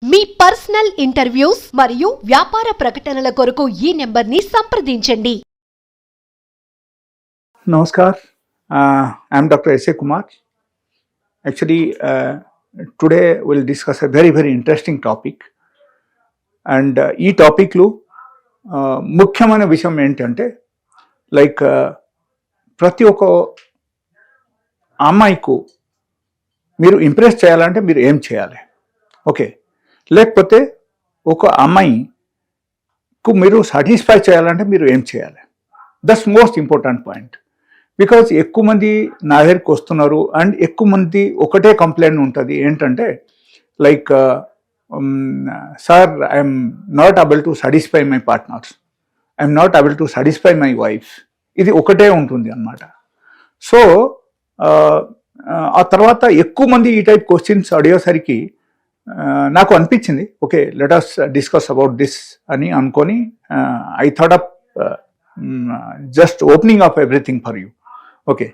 మీ personal interviews మరియు వ్యాపార ప్రకటనల కొరకు ఈ నెంబర్ని సంప్రదించండి. Namaskar, I am Dr. S.A. Kumar. Actually, today we'll discuss a very interesting topic. And ఈ టాపిక్లో ముఖ్యమైన విషయం ఏంటంటే లైక్ ప్రతి ఒక్క అమ్మాయికు మీరు ఇంప్రెస్ చేయాలంటే మీరు ఏం చేయాలి, ఓకే, లేకపోతే ఒక అమ్మాయికు మీరు సాటిస్ఫై చేయాలంటే మీరు ఏం చేయాలి. That's most important point. Because ఎక్కువ మంది నా దగ్గరికి వస్తున్నారు అండ్ ఎక్కువ మంది ఒకటే కంప్లైంట్ ఉంటుంది ఏంటంటే like sir I'm not able to satisfy my partners, I'm not able to satisfy my wife. ఇది ఒకటే ఉంటుంది అన్నమాట. సో ఆ తర్వాత ఎక్కువ మంది ఈ టైప్ క్వశ్చన్స్ అడిగేసరికి నాకు అనిపించింది okay let us discuss about this అని అనుకొని I thought up just opening up everything for you. Okay,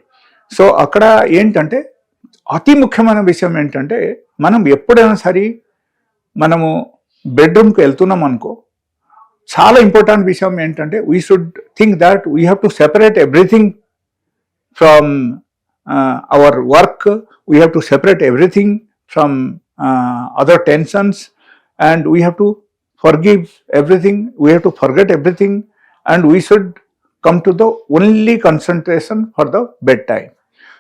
so అక్కడ ఏంటంటే అతి ముఖ్యమైన విషయం ఏంటంటే మనం ఎప్పుడైనా సరే మనము బెడ్రూమ్కి వెళ్తున్నాం అనుకో, చాలా ఇంపార్టెంట్ విషయం ఏంటంటే we should think that we have to separate everything from our work, we have to separate everything from other tensions, and we have to forgive everything, we have to forget everything, and we should come to the only concentration for the bed time.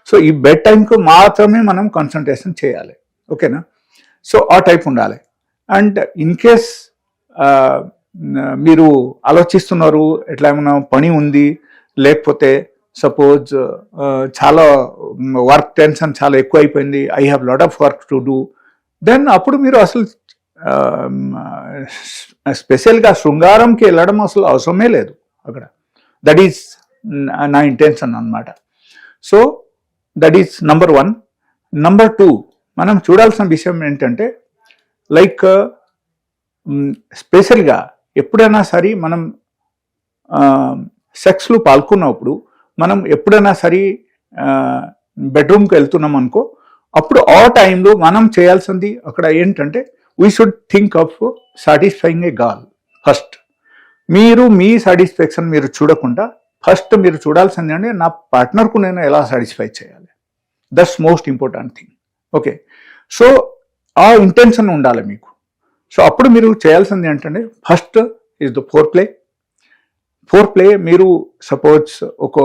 So ఈ bed టైంకు మాత్రమే మనం concentration చేయాలి, ఓకేనా. So ఆ type ఉండాలి. And in case మీరు ఆలోచిస్తున్నారు ఎట్లా ఏమైనా పని ఉంది, లేకపోతే సపోజ్ చాలా వర్క్ టెన్షన్ చాలా ఎక్కువ అయిపోయింది, I have lot of work to do, then అప్పుడు మీరు అసలు స్పెషల్గా శృంగారంకి వెళ్ళడం అసలు అవసరమే లేదు అక్కడ. దట్ ఈస్ నా ఇంటెన్షన్ అన్నమాట. So that is number 1. Number 2, మనం చూడాల్సిన విషయం ఏంటంటే లైక్ స్పెషల్గా ఎప్పుడైనా సరే మనం సెక్స్లో పాల్గొన్నప్పుడు మనం ఎప్పుడైనా సరే బెడ్రూమ్కి వెళ్తున్నాం అనుకో, అప్పుడు ఆ టైంలో మనం చేయాల్సింది అక్కడ ఏంటంటే we should think of satisfying A girl first. మీరు మీ సాటిస్ఫాక్షన్ మీరు చూడకుండా ఫస్ట్ మీరు చూడాల్సింది అంటే నా పార్ట్నర్కు నేను ఎలా సాటిస్ఫై చేయాలి. That's most important thing, okay. So ఆ ఇంటెన్షన్ ఉండాలి మీకు. సో అప్పుడు మీరు చేయాల్సింది ఏంటంటే first is the four play. మీరు సపోజ్ ఒక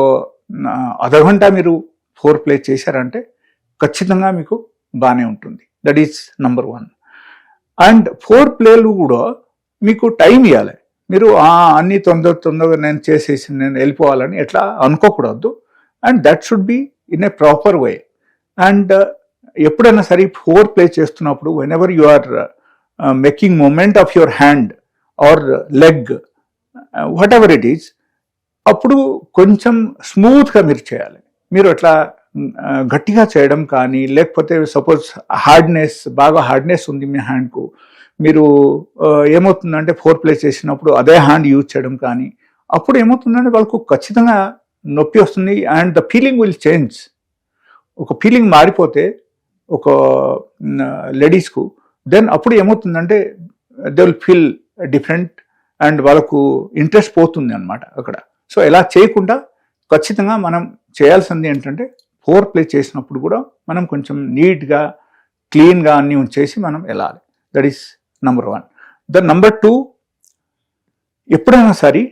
అర్ధగంట మీరు ఫోర్ ప్లే చేశారంటే ఖచ్చితంగా మీకు బాగానే ఉంటుంది. That is number 1. And four ప్లేలు కూడా మీకు టైం ఇవ్వాలి. మీరు అన్ని తొందరగా నేను చేసేసి నేను వెళ్ళిపోవాలని ఎట్లా అనుకోకూడదు. And that should be in a proper way. And ఎప్పుడైనా సరే ఫోర్ ప్లే చేస్తున్నప్పుడు whenever you are making movement of your hand or leg whatever it is, అప్పుడు కొంచెం స్మూత్గా మీరు చేయాలి. మీరు అట్లా గట్టిగా చేయడం కానీ, లేకపోతే సపోజ్ బాగా హార్డ్నెస్ ఉంది మీ హ్యాండ్కు, మీరు ఏమవుతుందంటే ఫోర్ ప్లే చేసినప్పుడు అదే హ్యాండ్ యూజ్ చేయడం కానీ, అప్పుడు ఏమవుతుందంటే వాళ్ళకు ఖచ్చితంగా నొప్పి వస్తుంది and the feeling will change. ఒక ఫీలింగ్ మారిపోతే ఒక లేడీస్కు, దెన్ అప్పుడు ఏమవుతుందంటే they will feel different and వాళ్ళకు ఇంట్రెస్ట్ పోతుంది అన్నమాట అక్కడ. సో ఇలా చేయకుండా ఖచ్చితంగా మనం చేయాల్సింది ఏంటంటే ఫోర్ ప్లే చేసినప్పుడు కూడా మనం కొంచెం నీట్గా క్లీన్గా అన్నీ ఉంచేసి మనం వెళ్ళాలి. That is number 1. The number 2, ఎప్పుడైనా సరే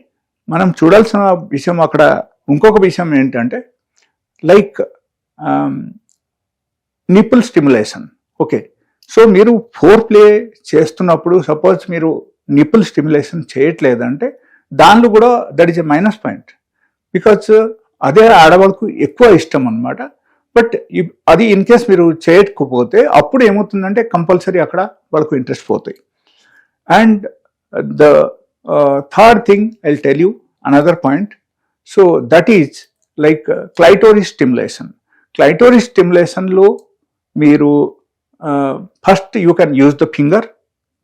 మనం చూడాల్సిన విషయం అక్కడ ఇంకొక విషయం ఏంటంటే like nipple stimulation, okay. So మీరు ఫోర్ ప్లే చేస్తున్నప్పుడు సపోజ్ మీరు నిపుల్ స్టిమ్యులేషన్ చేయట్లేదంటే దానిలో కూడా that is a minus point. Because అదే ఆడవాళ్ళకు ఎక్కువ ఇష్టం అన్నమాట. బట్ అది ఇన్ కేస్ మీరు చేయకపోతే అప్పుడు ఏమవుతుందంటే కంపల్సరీ అక్కడ వాళ్ళకు ఇంట్రెస్ట్ పోతాయి. And the third thing I will tell you another point. So that is like clitoris stimulation. Clitoris స్టిమ్యులేషన్లో మీరు first you can use the finger,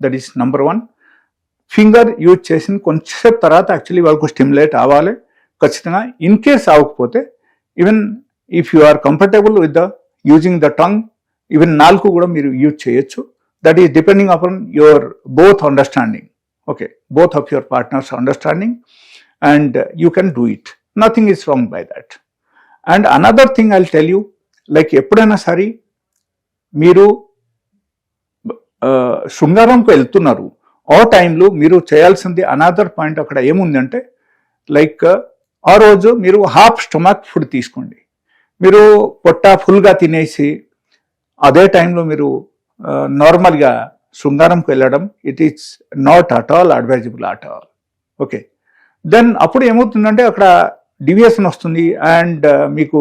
that is number 1. Finger use చేసిన కొంచెంసేపు తర్వాత యాక్చువల్లీ వాళ్ళకు stimulate అవ్వాలి ఖచ్చితంగా. In case అవ్వకపోతే even if you are comfortable with the using the tongue, even నాలుగు కూడా మీరు యూజ్ చేయొచ్చు. that is depending upon your both understanding, okay, both of your partners understanding, and you can do it. Nothing is wrong by that. And another thing I'll tell you, like ఎప్పుడైనా సరే మీరు శృంగారంకు వెళ్తున్నారు, ఆ టైంలో మీరు చేయాల్సింది another point అక్కడ ఏముందంటే, లైక్ ఆ రోజు మీరు హాఫ్ స్టమక్ ఫుడ్ తీసుకోండి. మీరు పొట్ట ఫుల్గా తినేసి అదే టైంలో మీరు నార్మల్గా శృంగారంకు వెళ్ళడం, it is not at all advisable at all. Okay, then అప్పుడు ఏమవుతుందంటే అక్కడ డివియేషన్ వస్తుంది అండ్ మీకు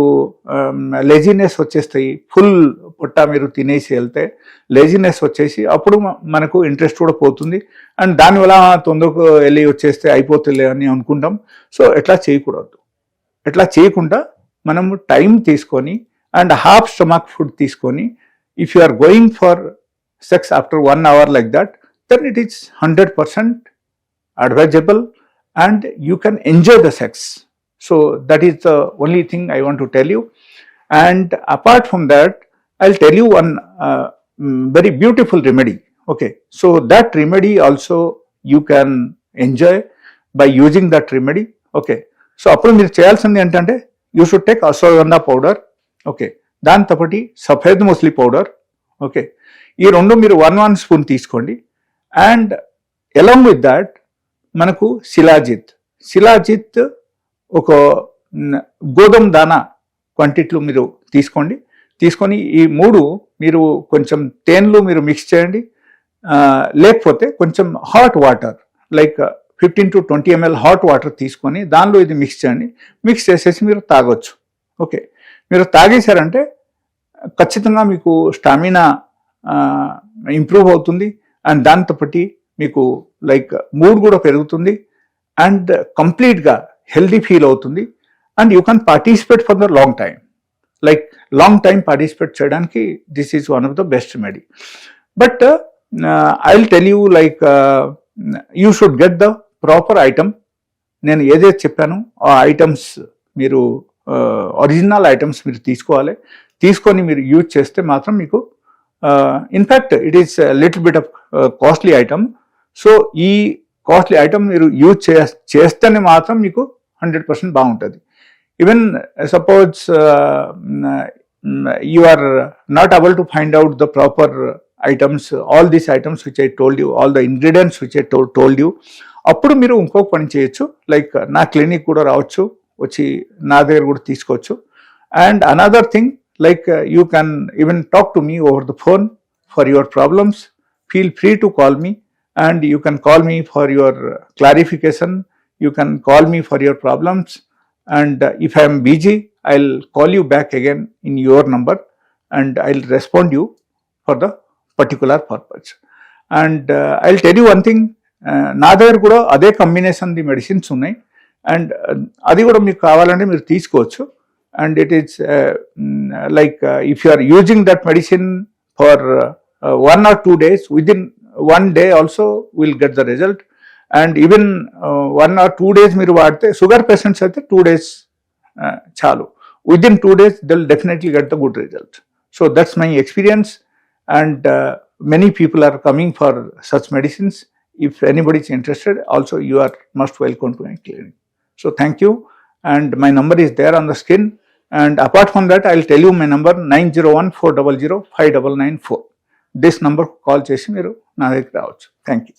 లేజినెస్ వచ్చేస్తాయి. ఫుల్ పొట్ట మీరు తినేసి వెళ్తే లేజినెస్ వచ్చేసి అప్పుడు మనకు ఇంట్రెస్ట్ కూడా పోతుంది అండ్ దానివల్ల తొందరగా వెళ్ళి వచ్చేస్తే అయిపోతుంది అని అనుకుంటాం. సో ఎట్లా చేయకూడదు. ఎట్లా చేయకుండా మనము టైం తీసుకొని అండ్ హాఫ్ స్టమక్ ఫుడ్ తీసుకొని, if you are going for sex after 1 hour like that, then it is 100% advisable and you can enjoy the sex. So that is the only thing I want to tell you. And apart from that, I'll tell you one very beautiful remedy. Okay, so that remedy also you can enjoy by using that remedy. Okay, so అప్పుడు మీరు చేయాల్సింది ఏంటంటే, you should take ashwagandha powder. Okay, దాంతో పాటు సఫేద్ ముస్లి powder. Okay, ఈ రెండు మీరు 1 spoon తీసుకోండి. అండ్ అలాంగ్ విత్ దాట్ మనకు శిలాజిత్ ఒక గోధుమ దానా క్వాంటిటీలో మీరు తీసుకొని ఈ 3 మీరు కొంచెం తేనెలో మీరు మిక్స్ చేయండి. లేకపోతే కొంచెం hot water like 15 to 20 ml hot water తీసుకొని దానిలో ఇది మిక్స్ చేయండి. మిక్స్ చేసేసి మీరు తాగొచ్చు. ఓకే, మీరు తాగేశారంటే ఖచ్చితంగా మీకు స్టామినా ఇంప్రూవ్ అవుతుంది అండ్ దాంతోపాటు మీకు లైక్ మూడ్ కూడా పెరుగుతుంది అండ్ కంప్లీట్గా హెల్దీ ఫీల్ అవుతుంది and you can participate for the long time. Like long time participate చేయడానికి this is one of the best remedy. But I will tell you like you should get the proper item. నేను ఏదైతే చెప్పానో ఆ items మీరు original items మీరు తీసుకొని మీరు use చేస్తే మాత్రం మీకు in fact it is little bit of costly item. So ఈ కాస్ట్లీ ఐటమ్ మీరు యూజ్ చేస్తేనే మాత్రం మీకు 100% బాగుంటుంది. Even suppose you are not able to find out the proper items, all these items which I told you, all the ingredients which I told you, అప్పుడు మీరు ఇంకొక పని చేయొచ్చు. లైక్ నా క్లినిక్ కూడా రావచ్చు, వచ్చి నా దగ్గర కూడా తీసుకోవచ్చు. And another thing, like you can even talk to me over the phone for your problems. Feel free to call me and you can call me for your clarification. You can call me for your problems and if I am busy, I'll call you back again in your number and I'll respond you for the particular purpose. And I'll tell you one thing, నా దగ్గర కూడా అదే combination the medicines ఉన్నాయి and అది కూడా మీకు కావాలంటే మీరు తీసుకోవచ్చు. And it is like if you are using that medicine for 1 or 2 days, within 1 day also will get the result. And even 1 or 2 days మీరు వాడితే, షుగర్ పేషెంట్స్ అయితే 2 days చాలు. Within 2 days they will definitely get the good result. So that's my experience and many people are coming for such medicines. If anybody is interested, also you are most welcome to my clinic. So thank you and my number is there on the screen. And apart from that, I'll tell you my number 901-400-5994. This number call చేసి మీరు నా దగ్గర రావచ్చు. Thank you.